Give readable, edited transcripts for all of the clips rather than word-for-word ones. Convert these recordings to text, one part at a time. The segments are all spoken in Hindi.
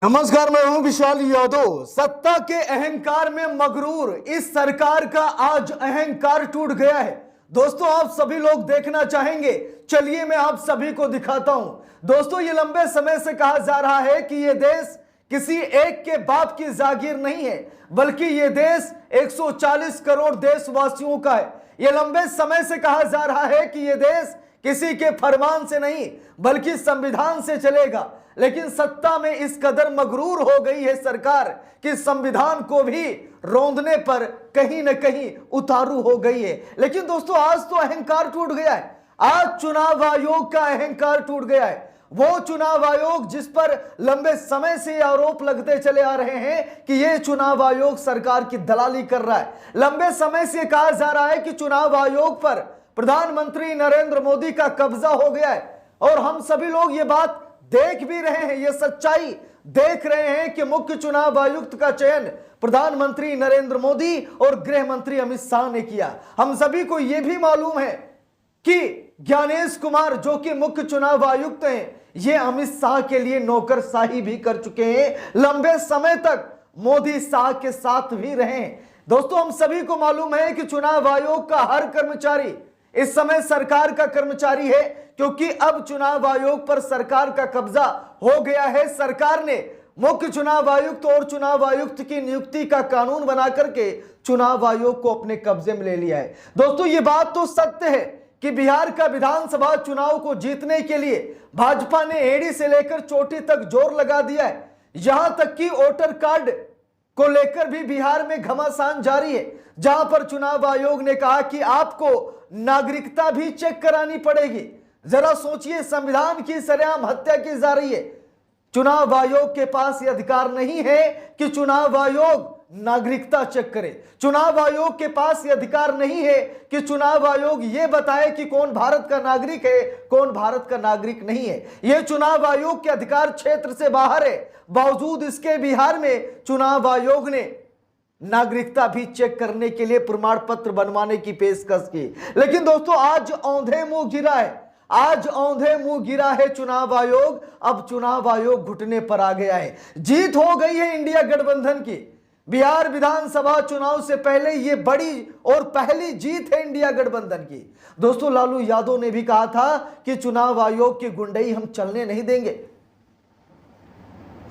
नमस्कार, मैं हूं विशाल यादव। सत्ता के अहंकार में मगरूर इस सरकार का आज अहंकार टूट गया है। दोस्तों, आप सभी लोग देखना चाहेंगे, चलिए मैं आप सभी को दिखाता हूं। दोस्तों, ये लंबे समय से कहा जा रहा है कि ये देश किसी एक के बाप की जागीर नहीं है, बल्कि ये देश 140 करोड़ देशवासियों का है। ये लंबे समय से कहा जा रहा है कि ये देश किसी के फरमान से नहीं बल्कि संविधान से चलेगा। लेकिन सत्ता में इस कदर मगरूर हो गई है सरकार कि संविधान को भी रौंदने पर कहीं न कहीं उतारू हो गई है। लेकिन दोस्तों, आज तो अहंकार टूट गया है। आज चुनाव आयोग का अहंकार टूट गया है। वो चुनाव आयोग जिस पर लंबे समय से आरोप लगते चले आ रहे हैं कि ये चुनाव आयोग सरकार की दलाली कर रहा है। लंबे समय से कहा जा रहा है कि चुनाव आयोग पर प्रधानमंत्री नरेंद्र मोदी का कब्जा हो गया है, और हम सभी लोग ये बात देख भी रहे हैं, ये सच्चाई देख रहे हैं कि मुख्य चुनाव आयुक्त का चयन प्रधानमंत्री नरेंद्र मोदी और गृह मंत्री अमित शाह ने किया। हम सभी को यह भी मालूम है कि ज्ञानेश कुमार, जो कि मुख्य चुनाव आयुक्त हैं, ये अमित शाह के लिए नौकरशाही भी कर चुके हैं। लंबे समय तक मोदी शाह के साथ भी रहे हैं। दोस्तों, हम सभी को मालूम है कि चुनाव आयोग का हर कर्मचारी इस समय सरकार का कर्मचारी है, क्योंकि अब चुनाव आयोग पर सरकार का कब्जा हो गया है। सरकार ने मुख्य चुनाव आयुक्त और चुनाव आयुक्त की नियुक्ति का कानून बना करके चुनाव आयोग को अपने कब्जे में ले लिया है। दोस्तों, ये बात तो सत्य है कि बिहार का विधानसभा चुनाव को जीतने के लिए भाजपा ने एड़ी से लेकर चोटी तक जोर लगा दिया है। यहां तक कि वोटर कार्ड को लेकर भी बिहार में घमासान जारी है, जहां पर चुनाव आयोग ने कहा कि आपको नागरिकता भी चेक करानी पड़ेगी। जरा सोचिए, संविधान की सरेआम हत्या की जा रही है। चुनाव आयोग के पास यह अधिकार नहीं है कि चुनाव आयोग नागरिकता चेक करे। चुनाव आयोग के पास यह अधिकार नहीं है कि चुनाव आयोग यह बताए कि कौन भारत का नागरिक है, कौन भारत का नागरिक नहीं है। यह चुनाव आयोग के अधिकार क्षेत्र से बाहर है। बावजूद इसके बिहार में चुनाव आयोग ने नागरिकता भी चेक करने के लिए प्रमाण पत्र बनवाने की पेशकश की। लेकिन दोस्तों, आज औंधे मुंह गिरा है। आज औंधे मुंह गिरा है चुनाव आयोग। अब चुनाव आयोग घुटने पर आ गया है। जीत हो गई है इंडिया गठबंधन की। बिहार विधानसभा चुनाव से पहले यह बड़ी और पहली जीत है इंडिया गठबंधन की। दोस्तों, लालू यादव ने भी कहा था कि चुनाव आयोग की गुंडई हम चलने नहीं देंगे।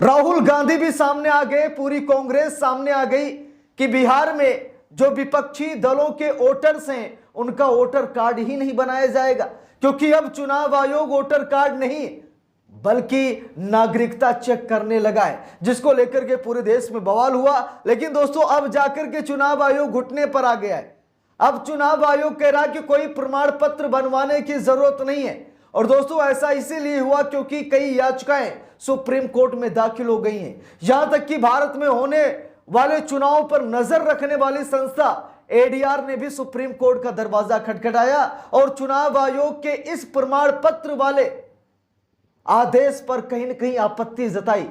राहुल गांधी भी सामने आ गए, पूरी कांग्रेस सामने आ गई कि बिहार में जो विपक्षी दलों के वोटर्स हैं, उनका वोटर कार्ड ही नहीं बनाया जाएगा, क्योंकि अब चुनाव आयोग वोटर कार्ड नहीं बल्कि नागरिकता चेक करने लगा है, जिसको लेकर के पूरे देश में बवाल हुआ। लेकिन दोस्तों, अब जाकर के चुनाव आयोग घुटने पर आ गया है। अब चुनाव आयोग कह रहा है कि कोई प्रमाण पत्र बनवाने की जरूरत नहीं है। और दोस्तों, ऐसा इसीलिए हुआ क्योंकि कई याचिकाएं सुप्रीम कोर्ट में दाखिल हो गई हैं। यहां तक कि भारत में होने वाले चुनाव पर नजर रखने वाली संस्था एडीआर ने भी सुप्रीम कोर्ट का दरवाजा खटखटाया और चुनाव आयोग के इस प्रमाण पत्र वाले आदेश पर कहीं न कहीं आपत्ति जताई।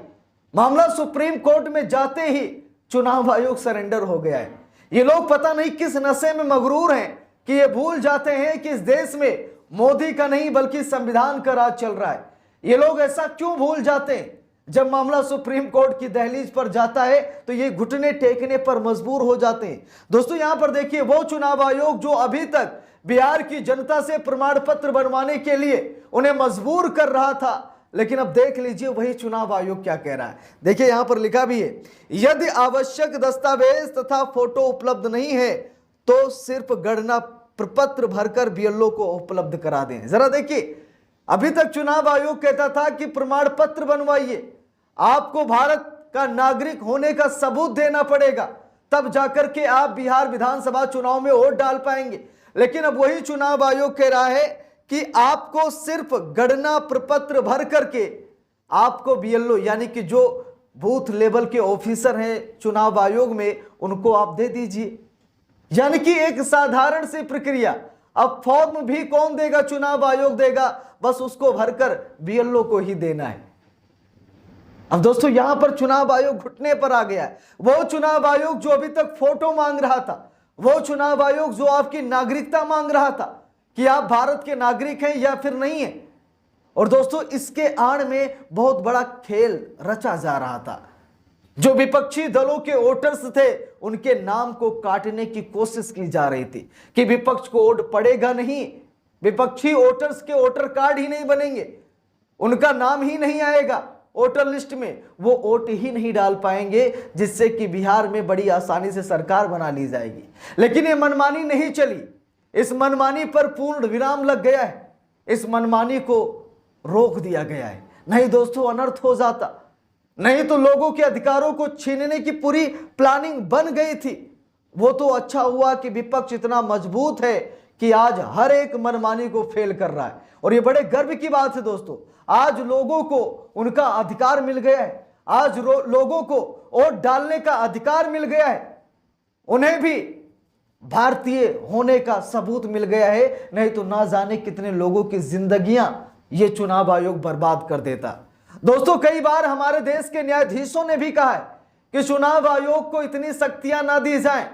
मामला सुप्रीम कोर्ट में जाते ही चुनाव आयोग सरेंडर हो गया है। ये लोग पता नहीं किस नशे में मगरूर हैं कि ये भूल जाते हैं कि इस देश में मोदी का नहीं बल्कि संविधान का राज चल रहा है। ये लोग ऐसा क्यों भूल जाते हैं? जब मामला सुप्रीम कोर्ट की दहलीज पर जाता है तो ये घुटने टेकने पर मजबूर हो जाते हैं। दोस्तों, यहां पर देखिए, वो चुनाव आयोग जो अभी तक बिहार की जनता से प्रमाण पत्र बनवाने के लिए उन्हें मजबूर कर रहा था, लेकिन अब देख लीजिए वही चुनाव आयोग क्या कह रहा है। देखिए, यहां पर लिखा भी है, यदि आवश्यक दस्तावेज तथा फोटो उपलब्ध नहीं है तो सिर्फ गणना प्रपत्र भरकर बीएलओ को उपलब्ध करा दें। जरा देखिए, अभी तक चुनाव आयोग कहता था कि प्रमाण पत्र बनवाइए, आपको भारत का नागरिक होने का सबूत देना पड़ेगा, तब जाकर के आप बिहार विधानसभा चुनाव में वोट डाल पाएंगे। लेकिन अब वही चुनाव आयोग कह रहा है कि आपको सिर्फ गणना प्रपत्र भर करके आपको बीएलओ, यानी कि जो बूथ लेवल के ऑफिसर हैं चुनाव आयोग में, उनको आप दे दीजिए। यानी कि एक साधारण सी प्रक्रिया। अब फॉर्म भी कौन देगा? चुनाव आयोग देगा, बस उसको भरकर बीएलओ को ही देना है। अब दोस्तों, यहां पर चुनाव आयोग घुटने पर आ गया है। वो चुनाव आयोग जो अभी तक फोटो मांग रहा था, वो चुनाव आयोग जो आपकी नागरिकता मांग रहा था कि आप भारत के नागरिक हैं या फिर नहीं है, और दोस्तों इसके आड़ में बहुत बड़ा खेल रचा जा रहा था। जो विपक्षी दलों के वोटर्स थे उनके नाम को काटने की कोशिश की जा रही थी कि विपक्ष को वोट पड़ेगा नहीं, विपक्षी वोटर्स के वोटर कार्ड ही नहीं बनेंगे, उनका नाम ही नहीं आएगा वोटर लिस्ट में, वो वोट ही नहीं डाल पाएंगे, जिससे कि बिहार में बड़ी आसानी से सरकार बना ली जाएगी। लेकिन ये मनमानी नहीं चली, इस मनमानी पर पूर्ण विराम लग गया है, इस मनमानी को रोक दिया गया है। नहीं दोस्तों अनर्थ हो जाता, नहीं तो लोगों के अधिकारों को छीनने की पूरी प्लानिंग बन गई थी। वो तो अच्छा हुआ कि विपक्ष इतना मजबूत है कि आज हर एक मनमानी को फेल कर रहा है, और ये बड़े गर्व की बात है दोस्तों। आज लोगों को उनका अधिकार मिल गया है, आज लोगों को वोट डालने का अधिकार मिल गया है, उन्हें भी भारतीय होने का सबूत मिल गया है। नहीं तो ना जाने कितने लोगों की जिंदगियां ये चुनाव आयोग बर्बाद कर देता। दोस्तों कई बार हमारे देश के न्यायाधीशों ने भी कहा है कि चुनाव आयोग को इतनी शक्तियां ना दी जाएं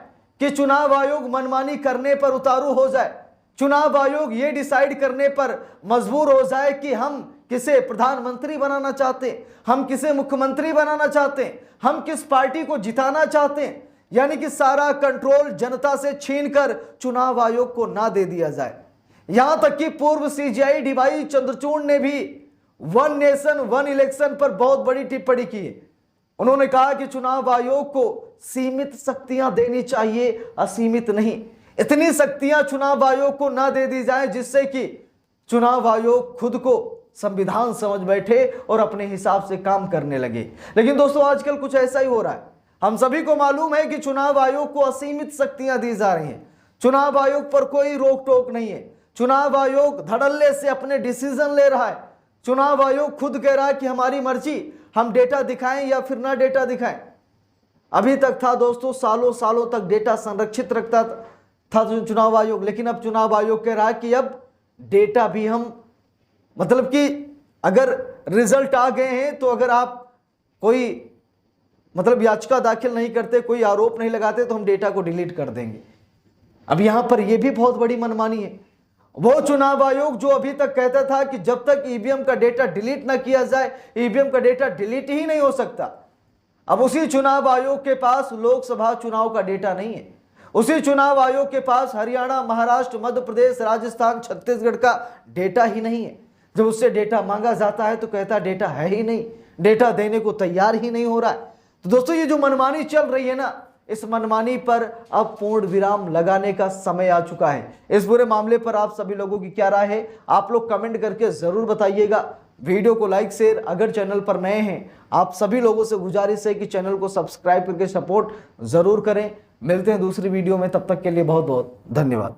कि चुनाव आयोग मनमानी करने पर उतारू हो जाए, चुनाव आयोग ये डिसाइड करने पर मजबूर हो जाए कि हम किसे प्रधानमंत्री बनाना चाहते हैं, हम किसे मुख्यमंत्री बनाना चाहते हैं, हम किस पार्टी को जिताना चाहते हैं, यानी कि सारा कंट्रोल जनता से छीनकर चुनाव आयोग को ना दे दिया जाए। यहां तक कि पूर्व सीजेआई डीवाई चंद्रचूड़ ने भी वन नेशन वन इलेक्शन पर बहुत बड़ी टिप्पणी की है। उन्होंने कहा कि चुनाव आयोग को सीमित शक्तियां देनी चाहिए, असीमित नहीं। इतनी शक्तियां चुनाव आयोग को ना दे दी जाए जिससे कि चुनाव आयोग खुद को संविधान समझ बैठे और अपने हिसाब से काम करने लगे। लेकिन दोस्तों आजकल कुछ ऐसा ही हो रहा है। हम सभी को मालूम है कि चुनाव आयोग को असीमित शक्तियां दी जा रही हैं, चुनाव आयोग पर कोई रोक टोक नहीं है, चुनाव आयोग धड़ल्ले से अपने डिसीजन ले रहा है। चुनाव आयोग खुद कह रहा है कि हमारी मर्जी, हम डेटा दिखाएं या फिर ना डेटा दिखाएं। अभी तक था दोस्तों सालों सालों तक डेटा संरक्षित रखता था चुनाव आयोग, लेकिन अब चुनाव आयोग कह रहा है कि अब डेटा भी हम, मतलब कि अगर रिजल्ट आ गए हैं तो अगर आप कोई मतलब याचिका दाखिल नहीं करते, कोई आरोप नहीं लगाते, तो हम डेटा को डिलीट कर देंगे। अब यहां पर यह भी बहुत बड़ी मनमानी है। वो चुनाव आयोग जो अभी तक कहता था कि जब तक ईवीएम का डेटा डिलीट ना किया जाए, ईवीएम का डेटा डिलीट ही नहीं हो सकता, अब उसी चुनाव आयोग के पास लोकसभा चुनाव का डेटा नहीं है, उसी चुनाव आयोग के पास हरियाणा, महाराष्ट्र, मध्य प्रदेश, राजस्थान, छत्तीसगढ़ का डेटा ही नहीं है। जब उससे डेटा मांगा जाता है तो कहता डेटा है ही नहीं, डेटा देने को तैयार ही नहीं हो रहा है। तो दोस्तों ये जो मनमानी चल रही है ना, इस मनमानी पर अब पूर्ण विराम लगाने का समय आ चुका है। इस पूरे मामले पर आप सभी लोगों की क्या राय है, आप लोग कमेंट करके जरूर बताइएगा। वीडियो को लाइक शेयर, अगर चैनल पर नए हैं आप सभी लोगों से गुजारिश है कि चैनल को सब्सक्राइब करके सपोर्ट जरूर करें। मिलते हैं दूसरी वीडियो में, तब तक के लिए बहुत बहुत धन्यवाद।